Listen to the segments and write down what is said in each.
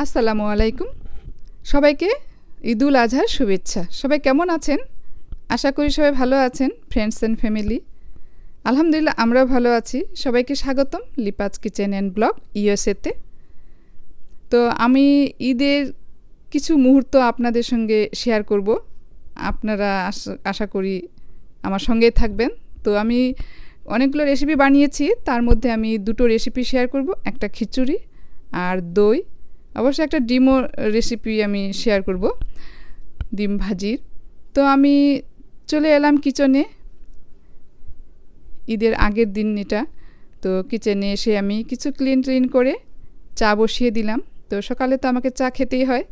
আসসালামু আলাইকুম। সবাইকে ঈদুল আজহার শুভেচ্ছা। সবাই কেমন আছেন? আশা করি সবাই ভালো আছেন, ফ্রেন্ডস অ্যান্ড ফ্যামিলি। আলহামদুলিল্লাহ আমরাও ভালো আছি। সবাইকে স্বাগতম লিপাজ কিচেন অ্যান্ড ব্লগ ইউএসএতে। তো আমি ঈদের কিছু মুহূর্ত আপনাদের সঙ্গে শেয়ার করব। আপনারা আশা করি আমার সঙ্গেই থাকবেন। তো আমি অনেকগুলো রেসিপি বানিয়েছি, তার মধ্যে আমি দুটো রেসিপি শেয়ার করব, একটা খিচুড়ি আর দই। অবশ্যই একটা ডিমও রেসিপি আমি শেয়ার করব, ডিম ভাজির। তো আমি চলে এলাম কিচেনে, ঈদের আগের দিন এটা। তো কিচেনে এসে আমি কিছু ক্লিন করে চা বসিয়ে দিলাম। তো সকালে তো আমাকে চা খেতেই হয়।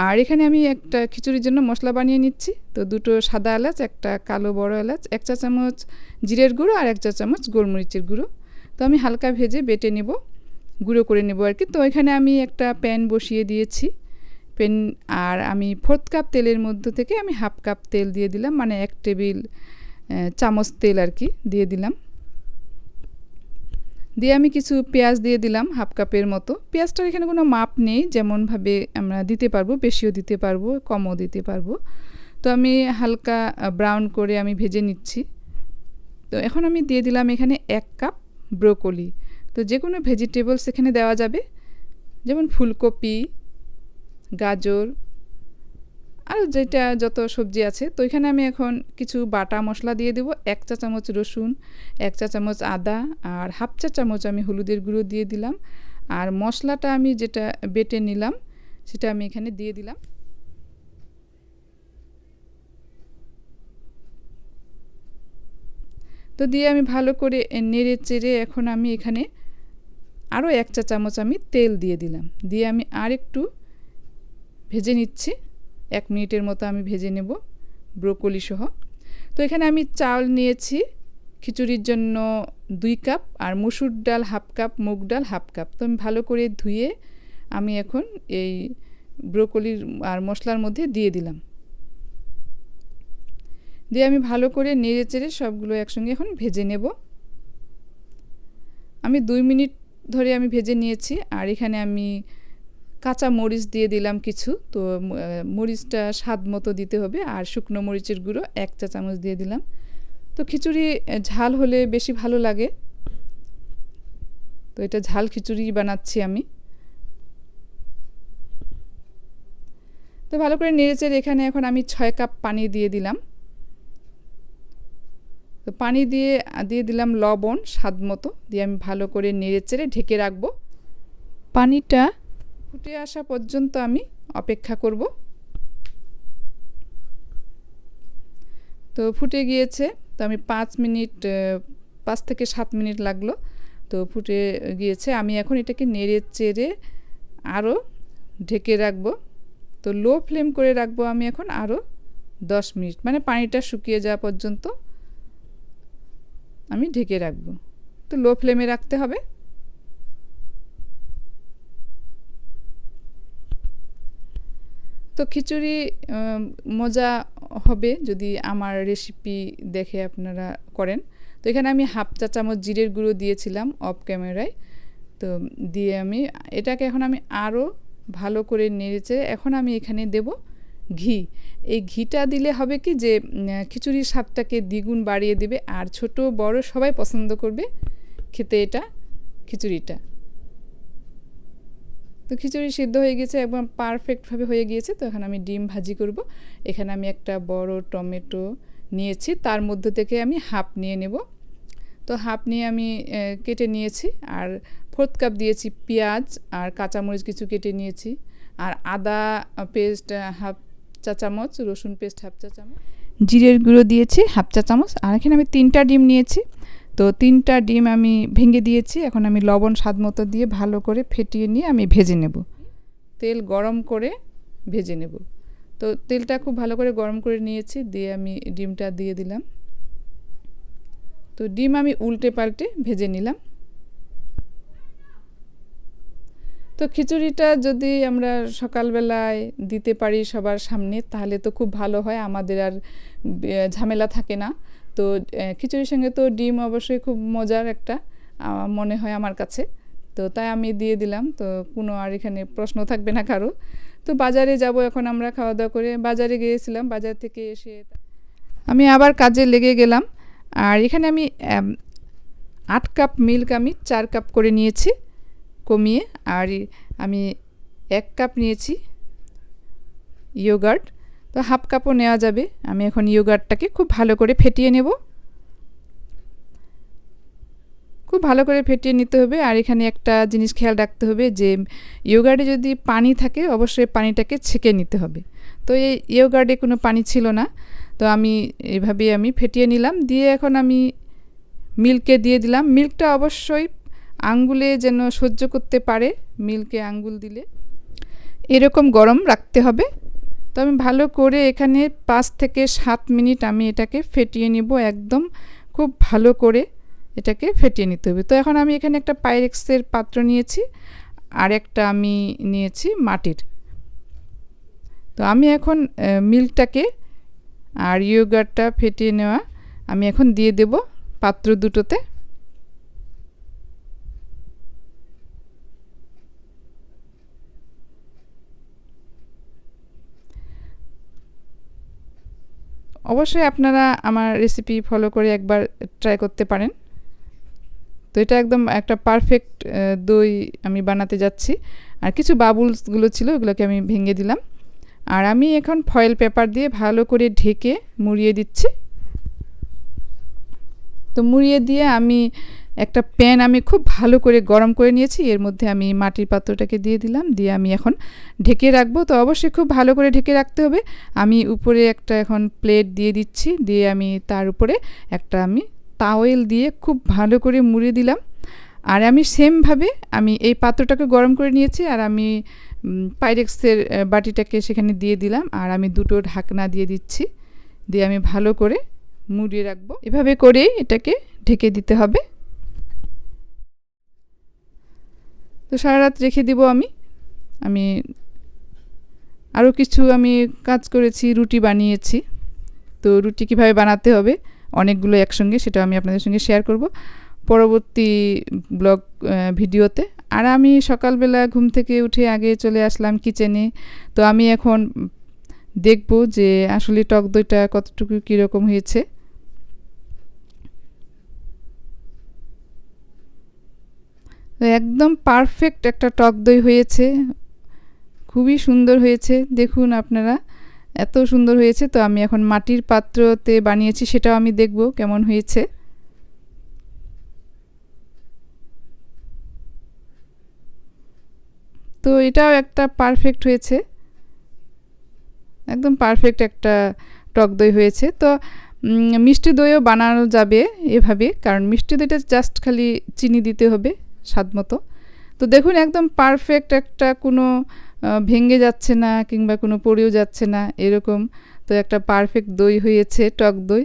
আর এখানে আমি একটা খিচুড়ির জন্য মশলা বানিয়ে নিচ্ছি। তো দুটো সাদা এলাচ, একটা কালো বড় এলাচ, 1 চা চামচ জিরের গুঁড়ো আর 1 চা চামচ গোলমরিচের গুঁড়ো। তো আমি হালকা ভেজে বেটে নেব, গুঁড়ো করে নেব আর কি। তো এখানে আমি একটা প্যান বসিয়ে দিয়েছি। প্যান আর আমি 4 কাপ তেলের মধ্য থেকে আমি 1/2 কাপ তেল দিয়ে দিলাম, মানে 1 টেবিল চামচ তেল আর কি দিয়ে দিলাম। দিয়ে আমি কিছু পেঁয়াজ দিয়ে দিলাম 1/2 কাপের মতো। পেঁয়াজটার এখানে কোনো মাপ নেই, যেমনভাবে আমরা দিতে পারবো, বেশিও দিতে পারবো, কমও দিতে পারবো। তো আমি হালকা ব্রাউন করে আমি ভেজে নিচ্ছি। তো এখন আমি দিয়ে দিলাম এখানে 1 কাপ ব্রোকলি। তো যে কোনো ভেজিটেবলস এখানে দেওয়া যাবে, যেমন ফুলকপি, গাজর, আর যেটা যত সবজি আছে। তো এখানে আমি এখন কিছু বাটা মশলা দিয়ে দেবো। 1 চা চামচ রসুন, 1 চা চামচ আদা আর 1/2 চা চামচ আমি হলুদের গুঁড়ো দিয়ে দিলাম। আর মশলাটা আমি যেটা বেটে নিলাম সেটা আমি এখানে দিয়ে দিলাম। তো দিয়ে আমি ভালো করে নেড়ে চেড়ে এখন আমি এখানে আরও 1 চা চামচ আমি তেল দিয়ে দিলাম। দিয়ে আমি আর একটু ভেজে নিচ্ছি, 1 মিনিটের মতো আমি ভেজে নেব ব্রোকলি সহ। তো এখানে আমি চাল নিয়েছি খিচুড়ির জন্য 2 কাপ, আর মসুর ডাল 1/2 কাপ, মুগ ডাল 1/2 কাপ। তো আমি ভালো করে ধুয়ে আমি এখন এই ব্রোকলির আর মশলার মধ্যে দিয়ে দিলাম। দিয়ে আমি ভালো করে নেড়ে চেড়ে সবগুলো একসঙ্গে এখন ভেজে নেব। আমি 2 মিনিট ধরে আমি ভেজে নিয়েছি। আর এখানে আমি কাঁচা মরিচ দিয়ে দিলাম কিছু। তো মরিচটা স্বাদ মতো দিতে হবে। আর শুকনো মরিচের গুঁড়ো 1 চা চামচ দিয়ে দিলাম। তো খিচুড়ি ঝাল হলে বেশি ভালো লাগে, তো এটা ঝাল খিচুড়ি বানাচ্ছি আমি। তো ভালো করে নেড়েচেড়ে এখানে এখন আমি 6 কাপ পানি দিয়ে দিলাম। তো পানি দিয়ে দিলাম লবণ স্বাদ মতো। দিয়ে আমি ভালো করে নেড়েচেড়ে ঢেকে রাখবো। পানিটা ফুটে আসা পর্যন্ত আমি অপেক্ষা করব। তো ফুটে গিয়েছে। তো আমি 5 থেকে 7 মিনিট লাগলো। তো ফুটে গিয়েছে। আমি এখন এটাকে নেড়ে চেড়ে আরও ঢেকে রাখবো। তো লো ফ্লেম করে রাখবো আমি এখন আরও 10 মিনিট, মানে পানিটা শুকিয়ে যাওয়া পর্যন্ত আমি ঢেকে রাখবো। তো লো ফ্লেমে রাখতে হবে। তো খিচুড়ি মজা হবে যদি আমার রেসিপি দেখে আপনারা করেন। তো এখানে আমি 1/2 চা চামচ জিরের গুঁড়ো দিয়েছিলাম অফ ক্যামেরায়। তো দিয়ে আমি এটাকে এখন আমি আরও ভালো করে নেড়েচে এখন আমি এখানে দেব ঘি। এই ঘিটা দিলে হবে কি যে খিচুড়ির স্বাদটাকে দ্বিগুণ বাড়িয়ে দেবে। আর ছোট বড় সবাই পছন্দ করবে খেতে এটা খিচুড়িটা। তো খিচুড়ি সিদ্ধ হয়ে গেছে, একদম পারফেক্টভাবে হয়ে গিয়েছে। তো এখন আমি ডিম ভাজি করব। এখানে আমি একটা বড় টমেটো নিয়েছি, তার মধ্য থেকে আমি হাফ নিয়ে নেব। তো হাফ নিয়ে আমি কেটে নিয়েছি। আর 4 কাপ দিয়েছি পেঁয়াজ আর কাঁচামরিচ কিছু কেটে নিয়েছি। আর আদা পেস্ট 1/2 চা চামচ, রসুন পেস্ট 1/2 চা চামচ, জিরের গুঁড়ো দিয়েছি 1/2 চা চামচ। আর এখানে আমি 3টা ডিম নিয়েছি। তো 3টা ডিম আমি ভেঙে দিয়েছি। এখন আমি লবণ স্বাদ মতো দিয়ে ভালো করে ফেটিয়ে নিয়ে আমি ভেজে নেব। তেল গরম করে ভেজে নেব। তো তেলটা খুব ভালো করে গরম করে নিয়েছি। দিয়ে আমি ডিমটা দিয়ে দিলাম। তো ডিম আমি উল্টে পাল্টে ভেজে নিলাম। তো খিচুড়িটা যদি আমরা সকালবেলায় দিতে পারি সবার সামনে, তাহলে তো খুব ভালো হয়, আমাদের আর ঝামেলা থাকে না। তো খিচুড়ির সঙ্গে তো ডিম অবশ্যই খুব মজার একটা মনে হয় আমার কাছে। তো তাই আমি দিয়ে দিলাম। তো কোনো আর এখানে প্রশ্ন থাকবে না কারো। তো বাজারে যাব এখন আমরা খাওয়া দাওয়া করে। বাজারে গিয়েছিলাম, বাজার থেকে এসে আমি আবার কাজে লেগে গেলাম। আর এখানে আমি 8 কাপ মিল্ক আমি 4 কাপ করে নিয়েছি কমিয়ে। আর আমি 1 কাপ নিয়েছি ইয়োগার্ট, তো হাফ কাপও নেওয়া যাবে। আমি এখন ইয়োগার্টটাকে খুব ভালো করে ফেটিয়ে নেব, খুব ভালো করে ফেটিয়ে নিতে হবে। আর এখানে একটা জিনিস খেয়াল রাখতে হবে যে ইয়োগার্টে যদি পানি থাকে অবশ্যই পানিটাকে ছেঁকে নিতে হবে। তো এই ইয়োগার্টে কোনো পানি ছিল না, তো আমি এভাবে আমি ফেটিয়ে নিলাম। দিয়ে এখন আমি মিল্কে দিয়ে দিলাম। মিল্কটা অবশ্যই আঙ্গুলে যেন সহ্য করতে পারে, মিল্কে আঙ্গুল দিলে এরকম গরম রাখতে হবে। তো আমি ভালো করে এখানে 5 থেকে 7 মিনিট আমি এটাকে ফেটিয়ে নিব, একদম খুব ভালো করে এটাকে ফেটিয়ে নিতে হবে। তো এখন আমি এখানে একটা পাইরেক্সের পাত্র নিয়েছি, আর একটা আমি নিয়েছি মাটির। তো আমি এখন মিল্কটাকে আর ইয়োগার্টটা ফেটিয়ে নেওয়া আমি এখন দিয়ে দেব পাত্র দুটোতে। অবশ্যই আপনারা আমার রেসিপি ফলো করে একবার ট্রাই করতে পারেন। তো এটা একদম একটা পারফেক্ট দই আমি বানাতে যাচ্ছি। আর কিছু বাবুলসগুলো ছিল, ওগুলোকে আমি ভেঙে দিলাম। আর আমি এখন ফয়েল পেপার দিয়ে ভালো করে ঢেকে মুড়িয়ে দিচ্ছি। তো মুড়িয়ে দিয়ে আমি একটা প্যান আমি খুব ভালো করে গরম করে নিয়েছি, এর মধ্যে আমি মাটির পাত্রটাকে দিয়ে দিলাম, দিয়ে আমি এখন ঢেকে রাখবো। তো অবশ্যই খুব ভালো করে ঢেকে রাখতে হবে। আমি উপরে একটা এখন প্লেট দিয়ে দিচ্ছি, দিয়ে আমি তার উপরে একটা আমি তাওয়েল দিয়ে খুব ভালো করে মুড়িয়ে দিলাম। আর আমি সেমভাবে আমি এই পাত্রটাকে গরম করে নিয়েছি, আর আমি পাইরেক্সের বাটিটাকে সেখানে দিয়ে দিলাম, আর আমি দুটো ঢাকনা দিয়ে দিচ্ছি, দিয়ে আমি ভালো করে মুড়িয়ে রাখবো। এভাবে করেই এটাকে ঢেকে দিতে হবে। তো সারা রাত রেখে দিব আমি আরও কিছু আমি কাজ করেছি, রুটি বানিয়েছি। তো রুটি কীভাবে বানাতে হবে অনেকগুলো একসঙ্গে, সেটা আমি আপনাদের সঙ্গে শেয়ার করব পরবর্তী ব্লগ ভিডিওতে। আর আমি সকালবেলা ঘুম থেকে উঠে আগে চলে আসলাম কিচেনে। তো আমি এখন দেখব যে আসলে টক দইটা কতটুকু কীরকম হয়েছে। তো একদম পারফেক্ট একটা টক দই হয়েছে, খুবই সুন্দর হয়েছে। দেখুন আপনারা, এত সুন্দর হয়েছে। তো আমি এখন মাটির পাত্রতে বানিয়েছি, সেটাও আমি দেখব কেমন হয়েছে। তো এটাও একটা পারফেক্ট হয়েছে, একদম পারফেক্ট একটা টক দই হয়েছে। তো মিষ্টি দইও বানানো যাবে এভাবে, কারণ মিষ্টি দইটা জাস্ট খালি চিনি দিতে হবে স্বাদ মতো। তো দেখুন একদম পারফেক্ট একটা, কোনো ভেঙে যাচ্ছে না কিংবা কোনো পড়েও যাচ্ছে না এরকম। তো একটা পারফেক্ট দই হয়েছে, টক দই।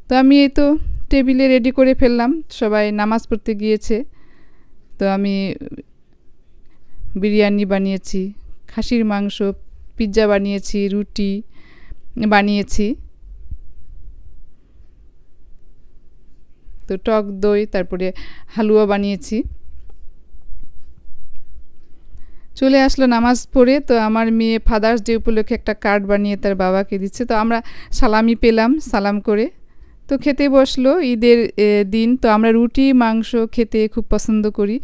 তো আমি এই তো টেবিলে রেডি করে ফেললাম, সবাই নামাজ পড়তে গিয়েছে। তো আমি বিরিয়ানি বানিয়েছি, খাসির মাংস, পিৎজা বানিয়েছি, রুটি বানিয়েছি, তো টক দই, তারপরে হালুয়া বানিয়েছি। চলে আসলো নামাজ পড়ে। তো আমার মেয়ে ফাদার্স ডে উপলক্ষে একটা কার্ড বানিয়ে তার বাবাকে দিচ্ছে। তো আমরা সালামি পেলাম, সালাম করে তো খেতে বসলো। ঈদের দিন তো আমরা রুটি মাংস খেতে খুব পছন্দ করি,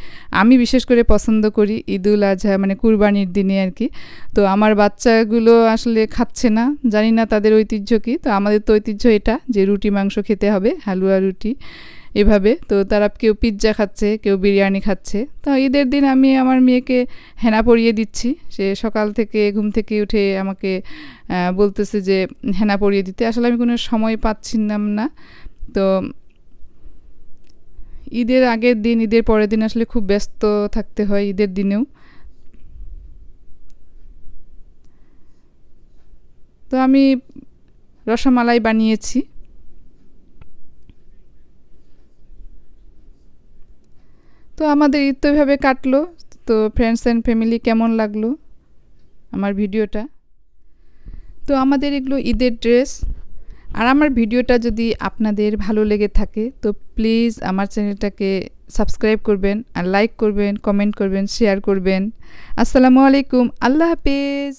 আমি বিশেষ করে পছন্দ করি ঈদুল আজহা মানে কুরবানির দিনে আর কি। তো আমার বাচ্চাগুলো আসলে খাচ্ছে না, জানি না তাদের ঐতিহ্য কী। তো আমাদের তো ঐতিহ্য এটা যে রুটি মাংস খেতে হবে, হালুয়া রুটি এভাবে। তো তারা কেউ পিৎজা খাচ্ছে, কেউ বিরিয়ানি খাচ্ছে। তো ঈদের দিন আমি আমার মেয়েকে হেনা পরিয়ে দিচ্ছি। সে সকাল থেকে ঘুম থেকে উঠে আমাকে বলতেছে যে হেনা পরিয়ে দিতে। আসলে আমি কোনো সময় পাচ্ছিলাম না। তো ঈদের আগের দিন, ঈদের পরের দিন আসলে খুব ব্যস্ত থাকতে হয় ঈদের দিনেও। তো আমি রসমালাই বানিয়েছি। তো আমাদের ঈদ তো এভাবে কাটলো। তো ফ্রেন্ডস অ্যান্ড ফ্যামিলি, কেমন লাগলো আমার ভিডিওটা? তো আমাদের এগুলো ঈদের ড্রেস, আর আমার ভিডিওটা যদি আপনাদের ভালো লেগে থাকে তো প্লিজ আমার চ্যানেলটাকে সাবস্ক্রাইব করবেন আর লাইক করবেন, কমেন্ট করবেন, শেয়ার করবেন। আসসালামু আলাইকুম, আল্লাহ হাফেজ।